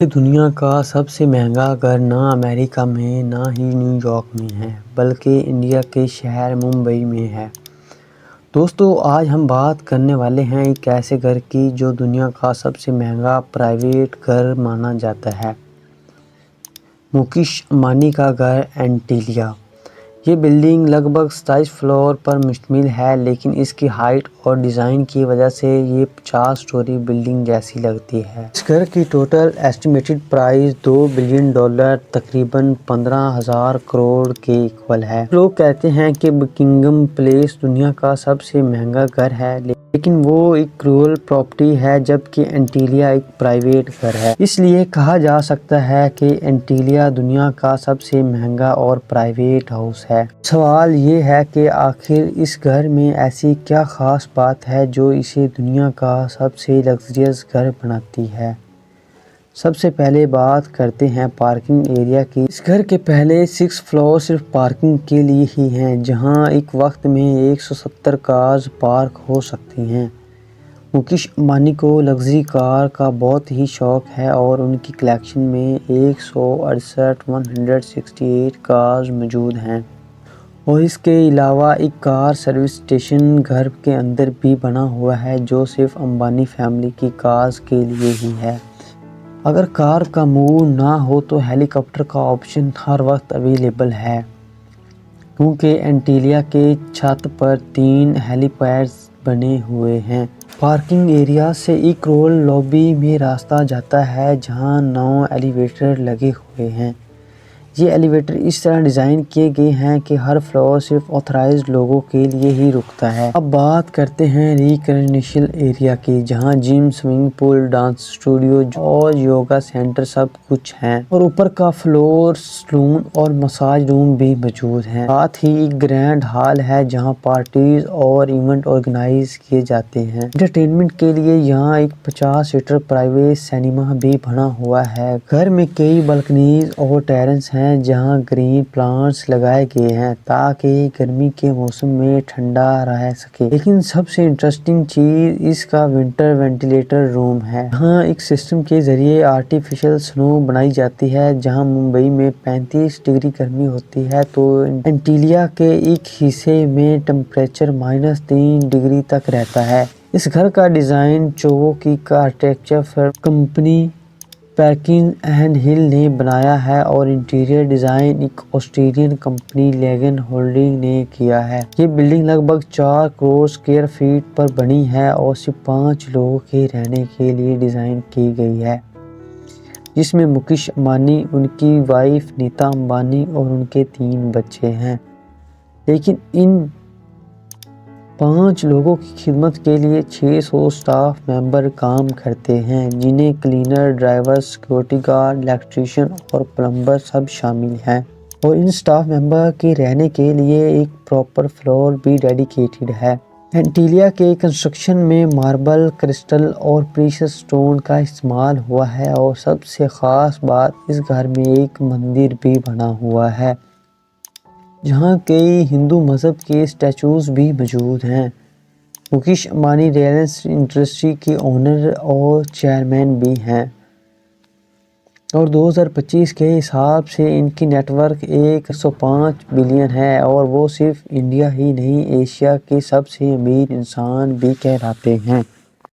یہ دنیا کا سب سے مہنگا گھر نہ امریکہ میں نہ ہی نیو یارک میں ہے بلکہ انڈیا کے شہر ممبئی میں ہے۔ دوستو، آج ہم بات کرنے والے ہیں ایک ایسے گھر کی جو دنیا کا سب سے مہنگا پرائیویٹ گھر مانا جاتا ہے، مکیش امبانی کا گھر اینٹیلیا۔ یہ بلڈنگ لگ بھگ 27 فلور پر مشتمل ہے، لیکن اس کی ہائٹ اور ڈیزائن کی وجہ سے یہ 50 سٹوری بلڈنگ جیسی لگتی ہے۔ اس گھر کی ٹوٹل ایسٹیمیٹڈ پرائس $2 بلین، تقریباً 15,000 کروڑ کے ایکول ہے۔ لوگ کہتے ہیں کہ بکنگھم پیلس دنیا کا سب سے مہنگا گھر ہے، لیکن وہ ایک رویل پراپرٹی ہے جبکہ اینٹیلیا ایک پرائیویٹ گھر ہے۔ اس لیے کہا جا سکتا ہے کہ اینٹیلیا دنیا کا سب سے مہنگا اور پرائیویٹ ہاؤس ہے۔ سوال یہ ہے کہ آخر اس گھر میں ایسی کیا خاص بات ہے جو اسے دنیا کا سب سے لگژریس گھر بناتی ہے؟ سب سے پہلے بات کرتے ہیں پارکنگ ایریا کی۔ اس گھر کے پہلے 6 فلور صرف پارکنگ کے لیے ہی ہیں، جہاں ایک وقت میں 170 کارز پارک ہو سکتی ہیں۔ مکیش امبانی کو لگژری کار کا بہت ہی شوق ہے اور ان کی کلیکشن میں 168 کارز موجود ہیں۔ اور اس کے علاوہ ایک کار سروس اسٹیشن گھر کے اندر بھی بنا ہوا ہے جو صرف امبانی فیملی کی کارز کے لیے ہی ہے۔ اگر کار کا موڈ نہ ہو تو ہیلی کاپٹر کا آپشن ہر وقت اویلیبل ہے، کیونکہ اینٹیلیا کے چھت پر 3 ہیلی پیڈز بنے ہوئے ہیں۔ پارکنگ ایریا سے ایک رول لابی میں راستہ جاتا ہے جہاں 9 ایلیویٹر لگے ہوئے ہیں۔ یہ ایلیویٹر اس طرح ڈیزائن کیے گئے ہیں کہ ہر فلور صرف آتھرائزڈ لوگوں کے لیے ہی رکتا ہے۔ اب بات کرتے ہیں ریکریشنل ایریا کی، جہاں جم، سوئمنگ پول، ڈانس اسٹوڈیو اور یوگا سینٹر سب کچھ ہیں، اور اوپر کا فلور سلون اور مساج روم بھی موجود ہیں۔ ساتھ ہی ایک گرینڈ ہال ہے جہاں پارٹیز اور ایونٹ آرگنائز کیے جاتے ہیں۔ انٹرٹینمنٹ کے لیے یہاں ایک 50 سیٹر پرائیویٹ سنیما بھی بنا ہوا ہے۔ گھر میں کئی بالکنیز اور ٹیرس ہیں جہاں گرین پلانٹس لگائے گئے ہیں تاکہ گرمی کے موسم میں ٹھنڈا رہ سکے۔ لیکن سب سے انٹرسٹنگ چیز اس کا ونٹر وینٹیلیٹر روم ہے۔ یہاں ایک سسٹم کے ذریعے آرٹیفیشل سنو بنائی جاتی ہے۔ جہاں ممبئی میں 35 ڈگری گرمی ہوتی ہے تو اینٹیلیا کے ایک حصے میں ٹمپریچر -3 ڈگری تک رہتا ہے۔ اس گھر کا ڈیزائن چوغو کی آرکیٹیکچر فرم کمپنی پرکنز اینڈ ہل نے بنایا ہے اور انٹیریئر ڈیزائن ایک آسٹریلین کمپنی لیگن ہولڈنگ نے کیا ہے۔ یہ بلڈنگ لگ بھگ 4 کروڑ اسکوائر فٹ پر بنی ہے اور صرف 5 لوگوں کے رہنے کے لیے ڈیزائن کی گئی ہے، جس میں مکیش امبانی، ان کی وائف نیتا امبانی اور ان کے 3 بچے ہیں۔ لیکن ان 5 لوگوں کی خدمت کے لیے 600 اسٹاف ممبر کام کرتے ہیں، جنہیں cleaner, driver, security guard, electrician اور پلمبر سب شامل ہیں۔ اور ان اسٹاف ممبر کے رہنے کے لیے ایک پراپر فلور بھی ڈیڈیکیٹڈ ہے۔ اینٹیلیا کے کنسٹرکشن میں ماربل، کرسٹل اور پریشس اسٹون کا استعمال ہوا ہے، اور سب سے خاص بات اس گھر میں ایک مندر بھی بنا ہوا ہے جہاں کئی ہندو مذہب کے اسٹیچوز بھی موجود ہیں۔ مکیش امبانی ریلائنس انڈسٹری کے اونر اور چیئرمین بھی ہیں، اور 2025 کے حساب سے ان کی نیٹ ورتھ 105 بلین ہے، اور وہ صرف انڈیا ہی نہیں ایشیا کے سب سے امیر انسان بھی کہلاتے ہیں۔